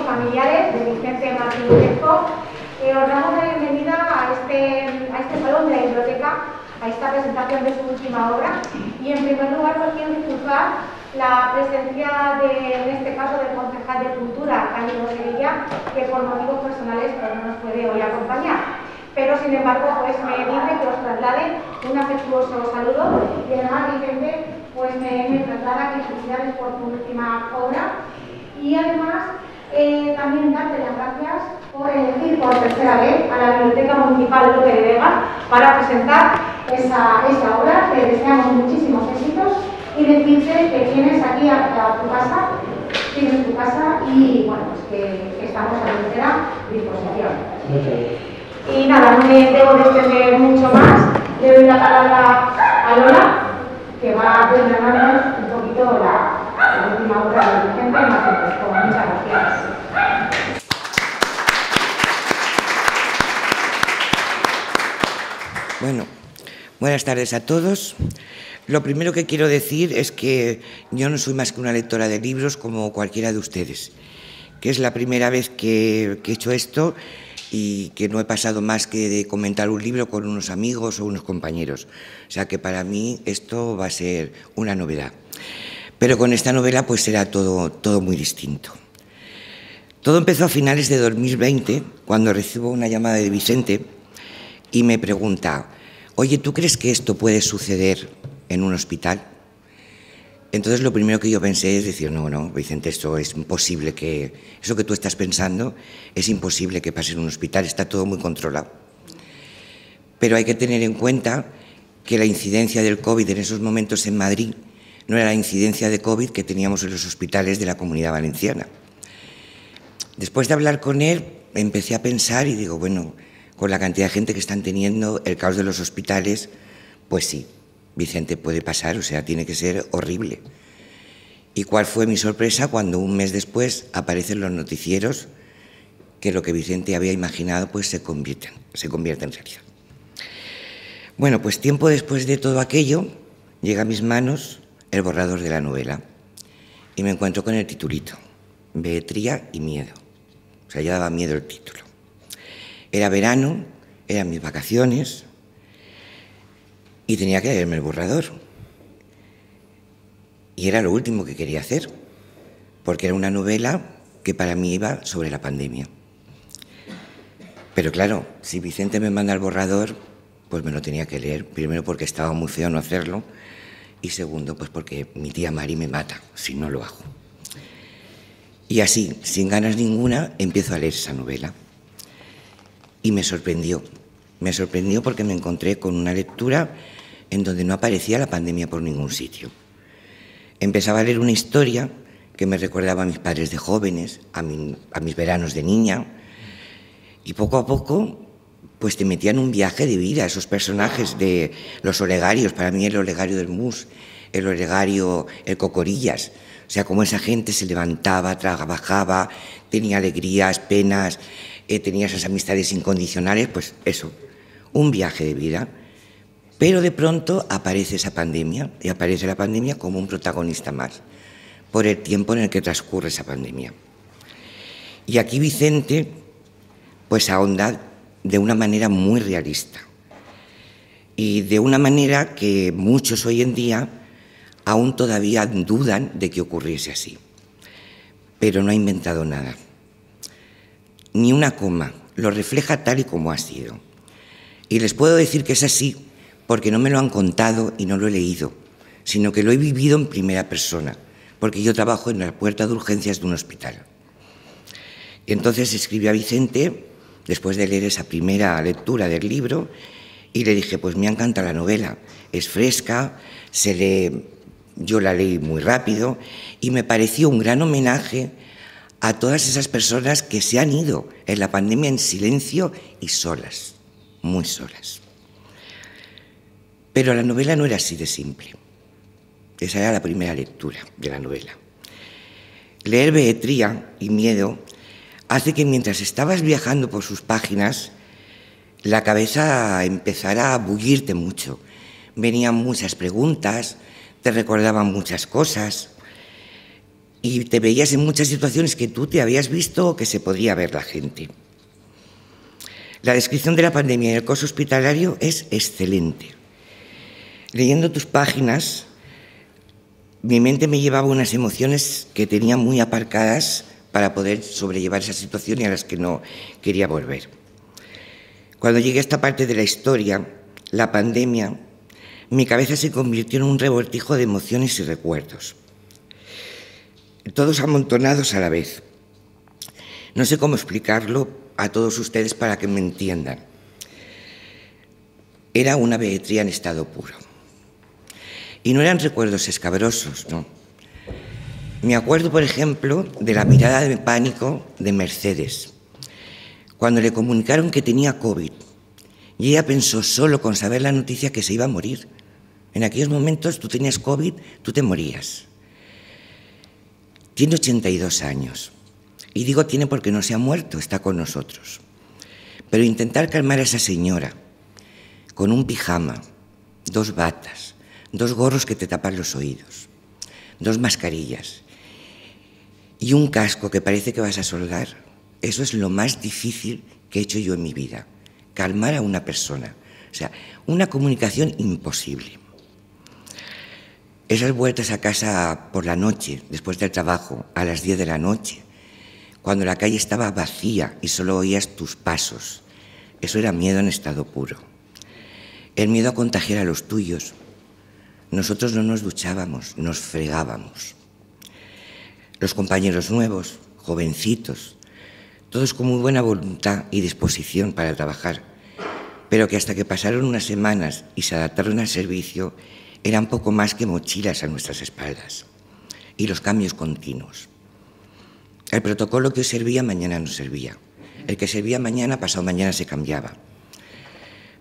familiares de Vicente Martín Lezco, os damos la bienvenida a este salón de la biblioteca, a esta presentación de su última obra. Y en primer lugar, pues quiero disculpar la presencia en este caso, del concejal de Cultura, Cánigo Sevilla, que por motivos personales pues, no nos puede hoy acompañar. Pero, sin embargo, pues me dice que os traslade un afectuoso saludo y además, Vicente, pues me traslada que felicidades por tu última obra y además también darte las gracias por elegir por tercera vez a la Biblioteca Municipal Lope de Vega para presentar esa obra. Te deseamos muchísimos éxitos y decirte que tienes aquí a tu casa, tienes tu casa y bueno, pues que estamos a tu entera disposición. Y nada, no me debo de extender mucho más. Le doy la palabra a Lola, que va a desgranarnos un poquito la última obra de Vicente Martín Lezco. Muchas gracias. Bueno, buenas tardes a todos. Lo primero que quiero decir es que yo no soy más que una lectora de libros como cualquiera de ustedes, que es la primera vez que he hecho esto y que no he pasado más que de comentar un libro con unos amigos o unos compañeros. O sea que para mí esto va a ser una novedad. Pero con esta novela pues será todo muy distinto. Todo empezó a finales de 2020, cuando recibo una llamada de Vicente y me pregunta: oye, ¿tú crees que esto puede suceder en un hospital? Entonces lo primero que yo pensé es decir, no, Vicente, esto es imposible, eso que tú estás pensando es imposible que pase en un hospital, está todo muy controlado. Pero hay que tener en cuenta que la incidencia del COVID en esos momentos en Madrid no era la incidencia de COVID que teníamos en los hospitales de la Comunidad Valenciana. Después de hablar con él, empecé a pensar y digo, bueno, con la cantidad de gente que están teniendo, el caos de los hospitales, pues sí, Vicente, puede pasar, o sea, tiene que ser horrible. ¿Y cuál fue mi sorpresa cuando un mes después aparecen los noticieros que lo que Vicente había imaginado pues se convierte en realidad? Bueno, pues tiempo después de todo aquello, llega a mis manos el borrador de la novela y me encuentro con el titulito, Beetría y miedo. O sea, ya daba miedo el título. Era verano, eran mis vacaciones y tenía que leerme el borrador. Y era lo último que quería hacer, porque era una novela que para mí iba sobre la pandemia. Pero claro, si Vicente me manda el borrador, pues me lo tenía que leer. Primero porque estaba muy feo no hacerlo y segundo, pues porque mi tía Mari me mata si no lo hago. Y así, sin ganas ninguna, empiezo a leer esa novela. Y me sorprendió porque me encontré con una lectura en donde no aparecía la pandemia por ningún sitio. Empezaba a leer una historia que me recordaba a mis padres de jóvenes, a mis veranos de niña, y poco a poco pues te metían en un viaje de vida, esos personajes de los Olegarios, para mí el Olegario del Mus, el Olegario, el Cocorillas, o sea, como esa gente se levantaba, trabajaba, tenía alegrías, penas, tenía esas amistades incondicionales, pues eso, un viaje de vida. Pero de pronto aparece esa pandemia, y aparece la pandemia como un protagonista más, por el tiempo en el que transcurre esa pandemia. Y aquí Vicente, pues ahonda de una manera muy realista, y de una manera que muchos hoy en día aún todavía dudan de que ocurriese así. Pero no ha inventado nada, ni una coma, lo refleja tal y como ha sido. Y les puedo decir que es así, porque no me lo han contado y no lo he leído, sino que lo he vivido en primera persona, porque yo trabajo en la puerta de urgencias de un hospital. Y entonces escribí a Vicente, después de leer esa primera lectura del libro, y le dije, pues me encanta la novela, es fresca, se lee, yo la leí muy rápido, y me pareció un gran homenaje a todas esas personas que se han ido en la pandemia en silencio y solas, muy solas. Pero la novela no era así de simple. Esa era la primera lectura de la novela. Leer Beetría y miedo hace que mientras estabas viajando por sus páginas, la cabeza empezara a bullirte mucho. Venían muchas preguntas, te recordaban muchas cosas. y te veías en muchas situaciones que tú te habías visto o que se podría ver la gente. La descripción de la pandemia en el coso hospitalario es excelente. Leyendo tus páginas, mi mente me llevaba unas emociones que tenía muy aparcadas para poder sobrellevar esa situación y a las que no quería volver. Cuando llegué a esta parte de la historia, la pandemia, mi cabeza se convirtió en un revoltijo de emociones y recuerdos, todos amontonados a la vez. No sé cómo explicarlo a todos ustedes para que me entiendan. Era una Beatriz en estado puro. Y no eran recuerdos escabrosos, no. Me acuerdo, por ejemplo, de la mirada de pánico de Mercedes, cuando le comunicaron que tenía COVID. Y ella pensó solo con saber la noticia que se iba a morir. En aquellos momentos tú tenías COVID, tú te morías. Tiene 82 años. Y digo tiene porque no se ha muerto, está con nosotros. Pero intentar calmar a esa señora con un pijama, 2 batas, 2 gorros que te tapan los oídos, 2 mascarillas y un casco que parece que vas a soldar, eso es lo más difícil que he hecho yo en mi vida. Calmar a una persona. O sea, una comunicación imposible. Esas vueltas a casa por la noche, después del trabajo, a las 10 de la noche, cuando la calle estaba vacía y solo oías tus pasos. Eso era miedo en estado puro. El miedo a contagiar a los tuyos. Nosotros no nos duchábamos, nos fregábamos. Los compañeros nuevos, jovencitos, todos con muy buena voluntad y disposición para trabajar, pero que hasta que pasaron unas semanas y se adaptaron al servicio, eran poco más que mochilas a nuestras espaldas. Y los cambios continuos. El protocolo que hoy servía, mañana no servía. El que servía mañana, pasado mañana se cambiaba.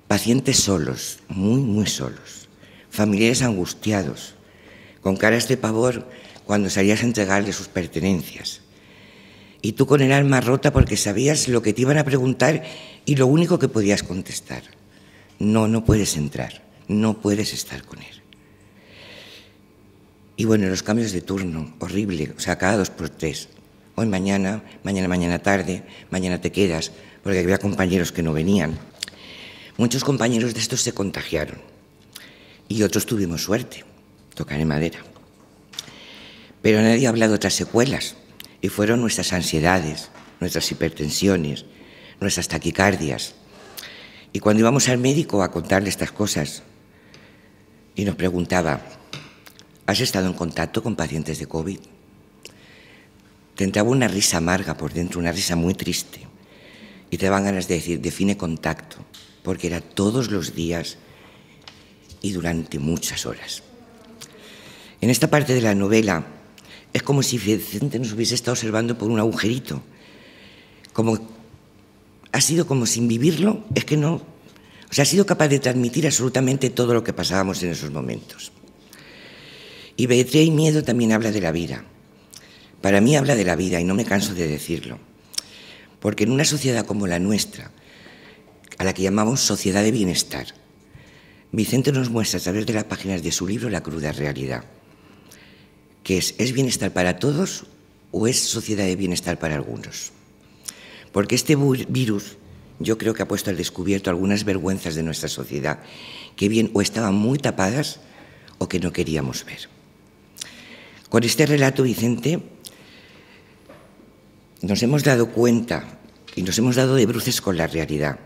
Pacientes solos, muy, muy solos. Familiares angustiados, con caras de pavor cuando salías a entregarle sus pertenencias. Y tú con el alma rota porque sabías lo que te iban a preguntar y lo único que podías contestar. No, no puedes entrar, no puedes estar con él. Y bueno, los cambios de turno, horrible, o sea, cada 2 por 3. Hoy mañana, mañana tarde, mañana te quedas, porque había compañeros que no venían. Muchos compañeros de estos se contagiaron y otros tuvimos suerte, tocaré madera. Pero nadie habla de otras secuelas y fueron nuestras ansiedades, nuestras hipertensiones, nuestras taquicardias. Y cuando íbamos al médico a contarle estas cosas y nos preguntaba, ¿has estado en contacto con pacientes de COVID? Te entraba una risa amarga por dentro, una risa muy triste. Y te daban ganas de decir, define contacto, porque era todos los días y durante muchas horas. En esta parte de la novela es como si Vicente nos hubiese estado observando por un agujerito. Ha sido como sin vivirlo, es que no. O sea, ha sido capaz de transmitir absolutamente todo lo que pasábamos en esos momentos. Y Beatriz y Miedo también habla de la vida. Para mí habla de la vida y no me canso de decirlo. Porque en una sociedad como la nuestra, a la que llamamos sociedad de bienestar, Vicente nos muestra a través de las páginas de su libro la cruda realidad. Que ¿es bienestar para todos o es sociedad de bienestar para algunos? Porque este virus yo creo que ha puesto al descubierto algunas vergüenzas de nuestra sociedad que bien o estaban muy tapadas o que no queríamos ver. Con este relato, Vicente, nos hemos dado cuenta y nos hemos dado de bruces con la realidad,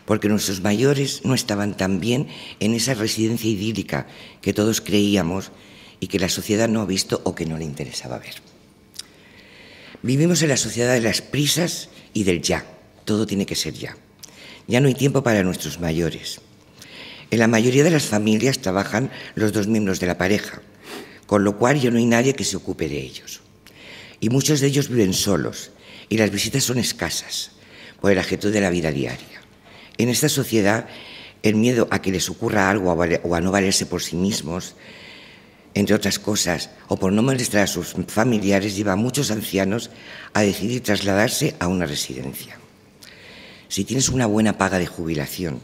porque nuestros mayores no estaban tan bien en esa residencia idílica que todos creíamos y que la sociedad no ha visto o que no le interesaba ver. Vivimos en la sociedad de las prisas y del ya. Todo tiene que ser ya. Ya no hay tiempo para nuestros mayores. En la mayoría de las familias trabajan los 2 miembros de la pareja, con lo cual ya no hay nadie que se ocupe de ellos. Y muchos de ellos viven solos y las visitas son escasas por el ajetreo de la vida diaria. En esta sociedad, el miedo a que les ocurra algo o a no valerse por sí mismos, entre otras cosas, o por no molestar a sus familiares, lleva a muchos ancianos a decidir trasladarse a una residencia. Si tienes una buena paga de jubilación,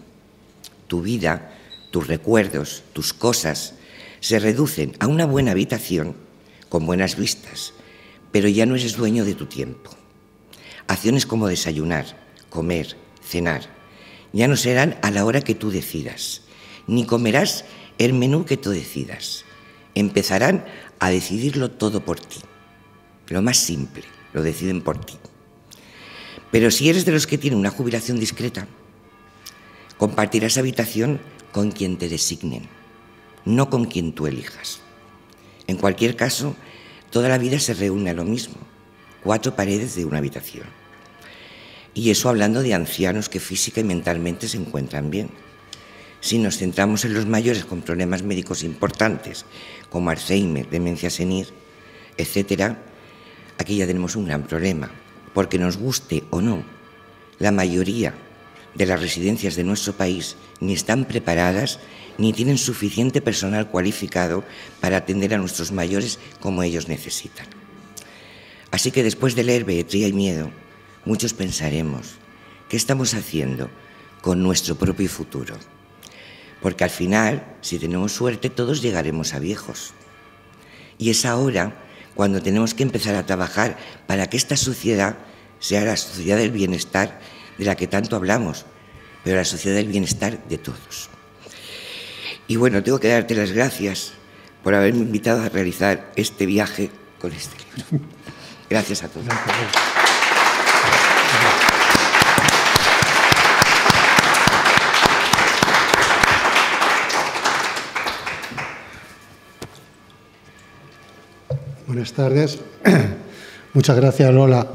tu vida, tus recuerdos, tus cosas, se reducen a una buena habitación con buenas vistas, pero ya no eres dueño de tu tiempo. Acciones como desayunar, comer, cenar, ya no serán a la hora que tú decidas, ni comerás el menú que tú decidas. Empezarán a decidirlo todo por ti. Lo más simple, lo deciden por ti. Pero si eres de los que tienen una jubilación discreta, compartirás habitación con quien te designen, no con quien tú elijas. En cualquier caso, toda la vida se reúne a lo mismo, 4 paredes de una habitación. Y eso hablando de ancianos que física y mentalmente se encuentran bien. Si nos centramos en los mayores con problemas médicos importantes, como Alzheimer, demencia senil, etc., aquí ya tenemos un gran problema, porque nos guste o no, la mayoría de las residencias de nuestro país ni están preparadas ni tienen suficiente personal cualificado para atender a nuestros mayores como ellos necesitan. Así que después de leer Beletría y Miedo, muchos pensaremos, ¿qué estamos haciendo con nuestro propio futuro? Porque al final, si tenemos suerte, todos llegaremos a viejos. Y es ahora cuando tenemos que empezar a trabajar para que esta sociedad sea la sociedad del bienestar de la que tanto hablamos, pero la sociedad del bienestar de todos. Y bueno, tengo que darte las gracias por haberme invitado a realizar este viaje con este libro. Gracias a todos. Buenas tardes. Muchas gracias, Lola.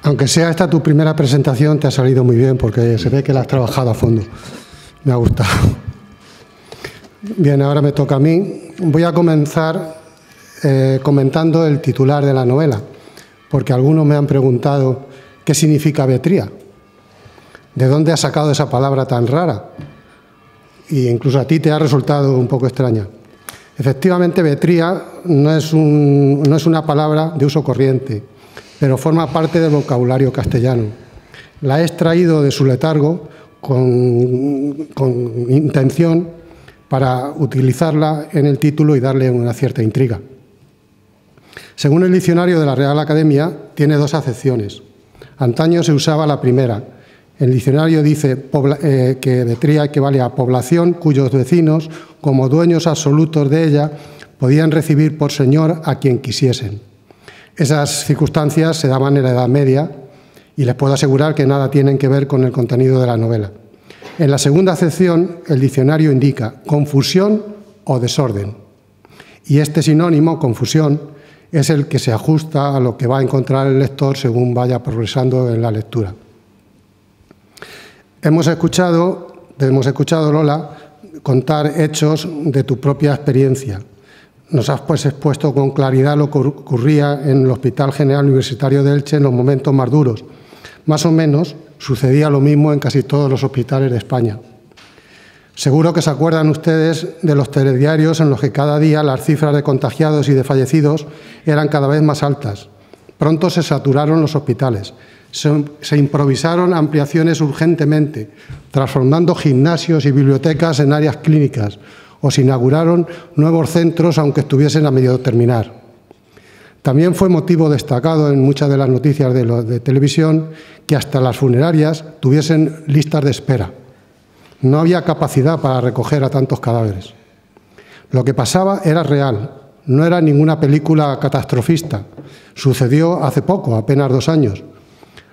Aunque sea esta tu primera presentación, te ha salido muy bien porque se ve que la has trabajado a fondo. Me ha gustado. Bien, ahora me toca a mí. Voy a comenzar comentando el titular de la novela, porque algunos me han preguntado qué significa Betría. ¿De dónde has sacado esa palabra tan rara? Y incluso a ti te ha resultado un poco extraña. Efectivamente, Betría no es una palabra de uso corriente, pero forma parte del vocabulario castellano. La he extraído de su letargo con intención para utilizarla en el título y darle una cierta intriga. Según el diccionario de la Real Academia, tiene 2 acepciones. Antaño se usaba la primera. El diccionario dice que Betría equivale a población cuyos vecinos, como dueños absolutos de ella, podían recibir por señor a quien quisiesen. Esas circunstancias se daban en la Edad Media y les puedo asegurar que nada tienen que ver con el contenido de la novela. En la segunda acepción, el diccionario indica confusión o desorden. Y este sinónimo, confusión, es el que se ajusta a lo que va a encontrar el lector según vaya progresando en la lectura. Hemos escuchado, Lola, contar hechos de tu propia experiencia. Nos has pues expuesto con claridad lo que ocurría en el Hospital General Universitario de Elche en los momentos más duros. Más o menos sucedía lo mismo en casi todos los hospitales de España. Seguro que se acuerdan ustedes de los telediarios en los que cada día las cifras de contagiados y de fallecidos eran cada vez más altas. Pronto se saturaron los hospitales. Se improvisaron ampliaciones urgentemente, transformando gimnasios y bibliotecas en áreas clínicas, o se inauguraron nuevos centros, aunque estuviesen a medio terminar. También fue motivo destacado en muchas de las noticias de televisión que hasta las funerarias tuviesen listas de espera. No había capacidad para recoger a tantos cadáveres. Lo que pasaba era real, no era ninguna película catastrofista. Sucedió hace poco, apenas 2 años.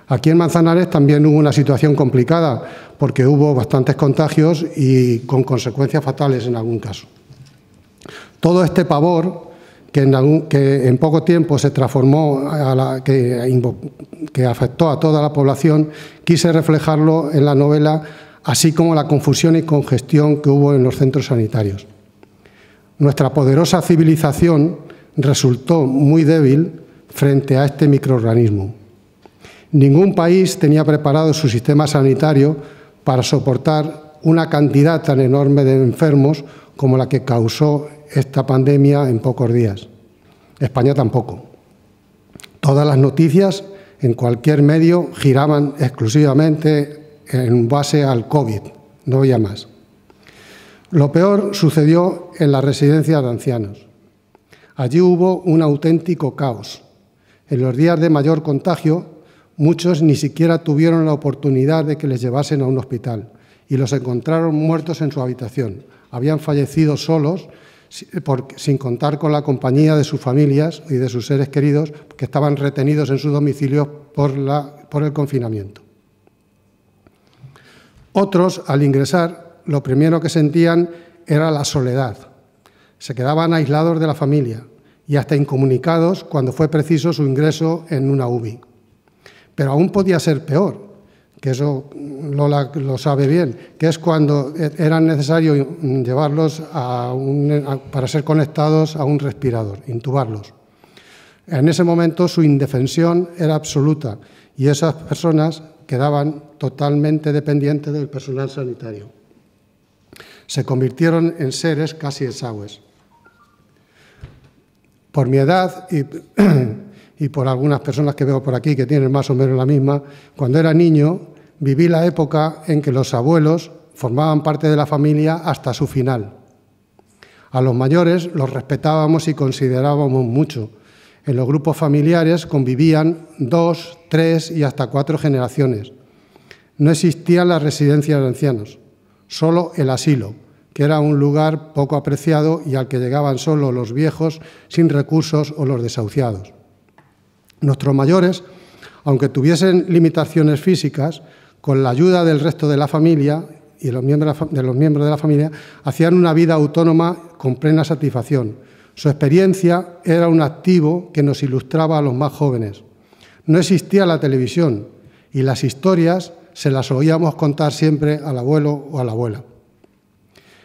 Aquí en Manzanares también hubo una situación complicada porque hubo bastantes contagios y con consecuencias fatales en algún caso. Todo este pavor que en poco tiempo se transformó, que afectó a toda la población, quise reflejarlo en la novela, así como la confusión y congestión que hubo en los centros sanitarios. Nuestra poderosa civilización resultó muy débil frente a este microorganismo. Ningún país tenía preparado su sistema sanitario para soportar una cantidad tan enorme de enfermos como la que causó esta pandemia en pocos días. España tampoco. Todas las noticias en cualquier medio giraban exclusivamente en base al COVID, no había más. Lo peor sucedió en las residencias de ancianos. Allí hubo un auténtico caos. En los días de mayor contagio, muchos ni siquiera tuvieron la oportunidad de que les llevasen a un hospital y los encontraron muertos en su habitación. Habían fallecido solos, sin contar con la compañía de sus familias y de sus seres queridos que estaban retenidos en sus domicilios por el confinamiento. Otros, al ingresar, lo primero que sentían era la soledad. Se quedaban aislados de la familia y hasta incomunicados cuando fue preciso su ingreso en una UBI. Pero aún podía ser peor, que eso Lola lo sabe bien, que es cuando era necesario llevarlos para ser conectados a un respirador, intubarlos. En ese momento su indefensión era absoluta y esas personas quedaban totalmente dependientes del personal sanitario. Se convirtieron en seres casi exangües. Por mi edad y por algunas personas que veo por aquí que tienen más o menos la misma, cuando era niño viví la época en que los abuelos formaban parte de la familia hasta su final. A los mayores los respetábamos y considerábamos mucho. En los grupos familiares convivían 2, 3 y hasta 4 generaciones. No existían las residencias de ancianos, solo el asilo, que era un lugar poco apreciado y al que llegaban solo los viejos sin recursos o los desahuciados. Nuestros mayores, aunque tuviesen limitaciones físicas, con la ayuda del resto de la familia y de los miembros de la familia, hacían una vida autónoma con plena satisfacción. Su experiencia era un activo que nos ilustraba a los más jóvenes. No existía la televisión y las historias se las oíamos contar siempre al abuelo o a la abuela.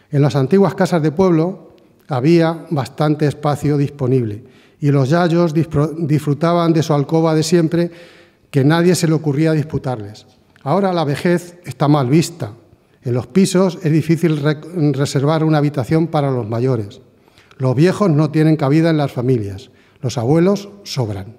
En las antiguas casas de pueblo había bastante espacio disponible y los yayos disfrutaban de su alcoba de siempre, que nadie se le ocurría disputarles. Ahora la vejez está mal vista. En los pisos es difícil reservar una habitación para los mayores. Los viejos no tienen cabida en las familias. Los abuelos sobran.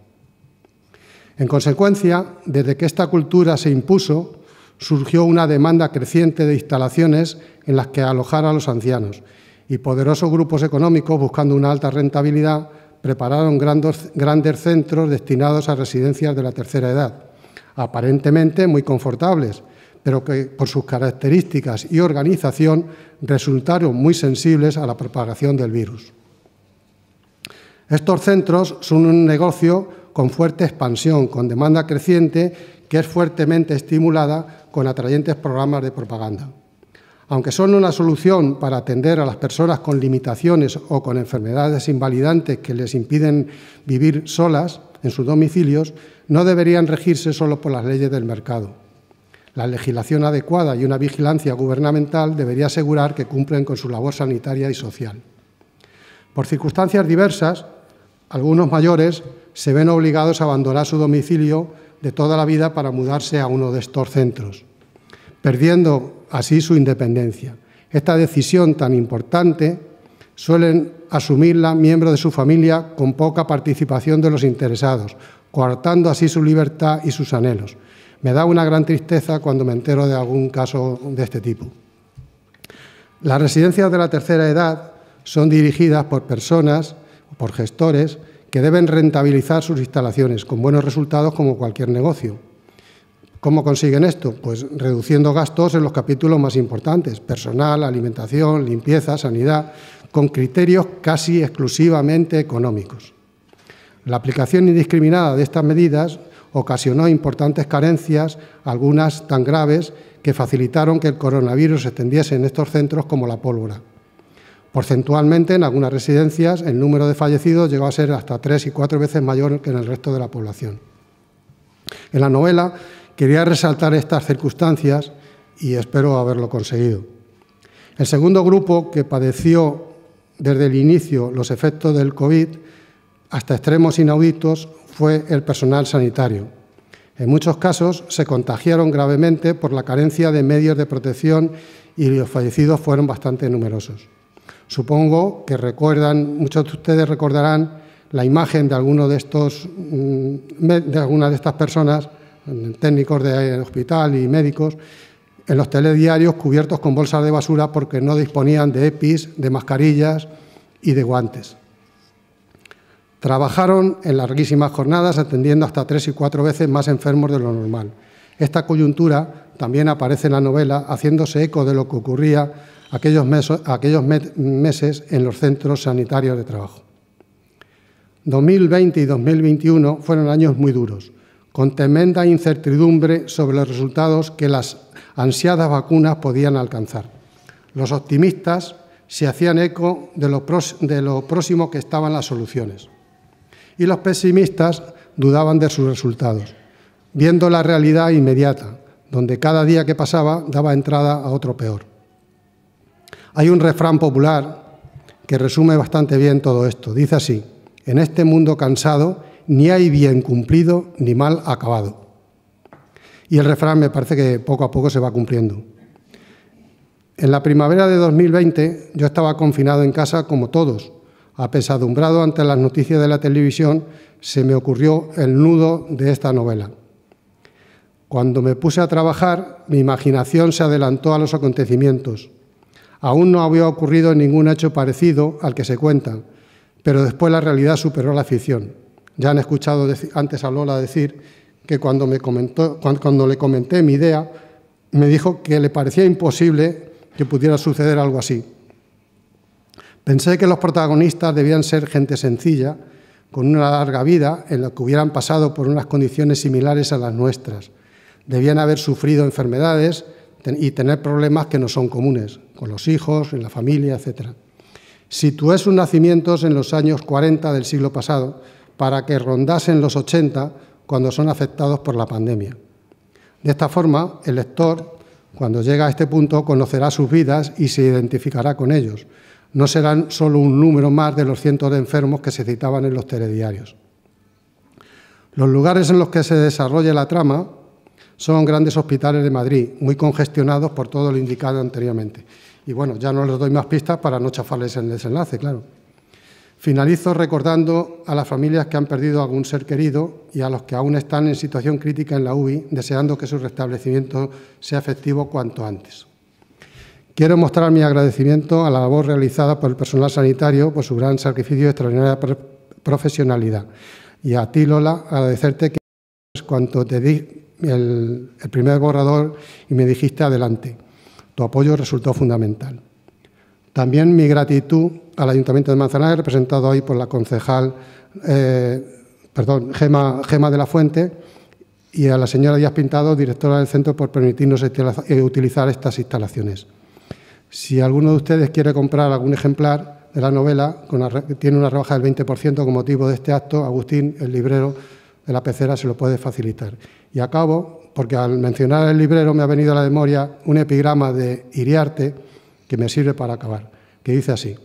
En consecuencia, desde que esta cultura se impuso, surgió una demanda creciente de instalaciones en las que alojar a los ancianos y poderosos grupos económicos, buscando una alta rentabilidad, prepararon grandes centros destinados a residencias de la tercera edad, aparentemente muy confortables, pero que por sus características y organización resultaron muy sensibles a la propagación del virus. Estos centros son un negocio con fuerte expansión, con demanda creciente, que es fuertemente estimulada con atrayentes programas de propaganda. Aunque son una solución para atender a las personas con limitaciones o con enfermedades invalidantes que les impiden vivir solas en sus domicilios, no deberían regirse solo por las leyes del mercado. La legislación adecuada y una vigilancia gubernamental debería asegurar que cumplen con su labor sanitaria y social. Por circunstancias diversas, algunos mayores se ven obligados a abandonar su domicilio de toda la vida para mudarse a uno de estos centros, perdiendo así su independencia. Esta decisión tan importante suelen asumirla miembros de su familia con poca participación de los interesados, coartando así su libertad y sus anhelos. Me da una gran tristeza cuando me entero de algún caso de este tipo. Las residencias de la tercera edad son dirigidas por personas, por gestores, que deben rentabilizar sus instalaciones con buenos resultados como cualquier negocio. ¿Cómo consiguen esto? Pues reduciendo gastos en los capítulos más importantes: personal, alimentación, limpieza, sanidad, con criterios casi exclusivamente económicos. La aplicación indiscriminada de estas medidas ocasionó importantes carencias, algunas tan graves que facilitaron que el coronavirus se extendiese en estos centros como la pólvora. Porcentualmente, en algunas residencias, el número de fallecidos llegó a ser hasta 3 y 4 veces mayor que en el resto de la población. En la novela quería resaltar estas circunstancias y espero haberlo conseguido. El segundo grupo que padeció desde el inicio los efectos del COVID hasta extremos inauditos fue el personal sanitario. En muchos casos se contagiaron gravemente por la carencia de medios de protección y los fallecidos fueron bastante numerosos. Supongo que muchos de ustedes recordarán la imagen de alguna de estas personas, técnicos de hospital y médicos, en los telediarios cubiertos con bolsas de basura porque no disponían de EPIs, de mascarillas y de guantes. Trabajaron en larguísimas jornadas, atendiendo hasta 3 y 4 veces más enfermos de lo normal. Esta coyuntura también aparece en la novela, haciéndose eco de lo que ocurría aquellos meses en los centros sanitarios de trabajo. 2020 y 2021 fueron años muy duros, con tremenda incertidumbre sobre los resultados que las ansiadas vacunas podían alcanzar. Los optimistas se hacían eco de lo próximo que estaban las soluciones, y los pesimistas dudaban de sus resultados, viendo la realidad inmediata, donde cada día que pasaba daba entrada a otro peor. Hay un refrán popular que resume bastante bien todo esto. Dice así: en este mundo cansado ni hay bien cumplido ni mal acabado. Y el refrán me parece que poco a poco se va cumpliendo. En la primavera de 2020 yo estaba confinado en casa como todos. Apesadumbrado ante las noticias de la televisión, se me ocurrió el nudo de esta novela. Cuando me puse a trabajar, mi imaginación se adelantó a los acontecimientos. Aún no había ocurrido ningún hecho parecido al que se cuenta, pero después la realidad superó la ficción. Ya han escuchado antes a Lola decir que cuando le comenté mi idea, me dijo que le parecía imposible que pudiera suceder algo así. Pensé que los protagonistas debían ser gente sencilla, con una larga vida, en la que hubieran pasado por unas condiciones similares a las nuestras. Debían haber sufrido enfermedades y tener problemas que no son comunes, con los hijos, en la familia, etc. Situé sus nacimientos en los años 40 del siglo pasado para que rondasen los 80 cuando son afectados por la pandemia. De esta forma, el lector, cuando llega a este punto, conocerá sus vidas y se identificará con ellos. No serán solo un número más de los cientos de enfermos que se citaban en los telediarios. Los lugares en los que se desarrolla la trama son grandes hospitales de Madrid, muy congestionados por todo lo indicado anteriormente. Y bueno, ya no les doy más pistas para no chafarles el desenlace, claro. Finalizo recordando a las familias que han perdido algún ser querido y a los que aún están en situación crítica en la UBI, deseando que su restablecimiento sea efectivo cuanto antes. Quiero mostrar mi agradecimiento a la labor realizada por el personal sanitario por su gran sacrificio y extraordinaria profesionalidad. Y a ti, Lola, agradecerte que cuando te di el primer borrador y me dijiste adelante. Tu apoyo resultó fundamental. También mi gratitud al Ayuntamiento de Manzanares, representado hoy por la concejal Gema de la Fuente, y a la señora Díaz Pintado, directora del centro, por permitirnos utilizar estas instalaciones. Si alguno de ustedes quiere comprar algún ejemplar de la novela, tiene una rebaja del 20% con motivo de este acto, Agustín, el librero de la Pecera, se lo puede facilitar. Y acabo, porque al mencionar el librero me ha venido a la memoria un epigrama de Iriarte que me sirve para acabar, que dice así: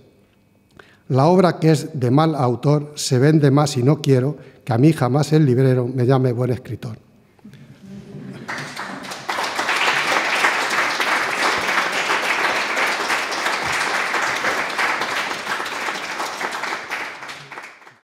la obra que es de mal autor se vende más y no quiero que a mí jamás el librero me llame buen escritor.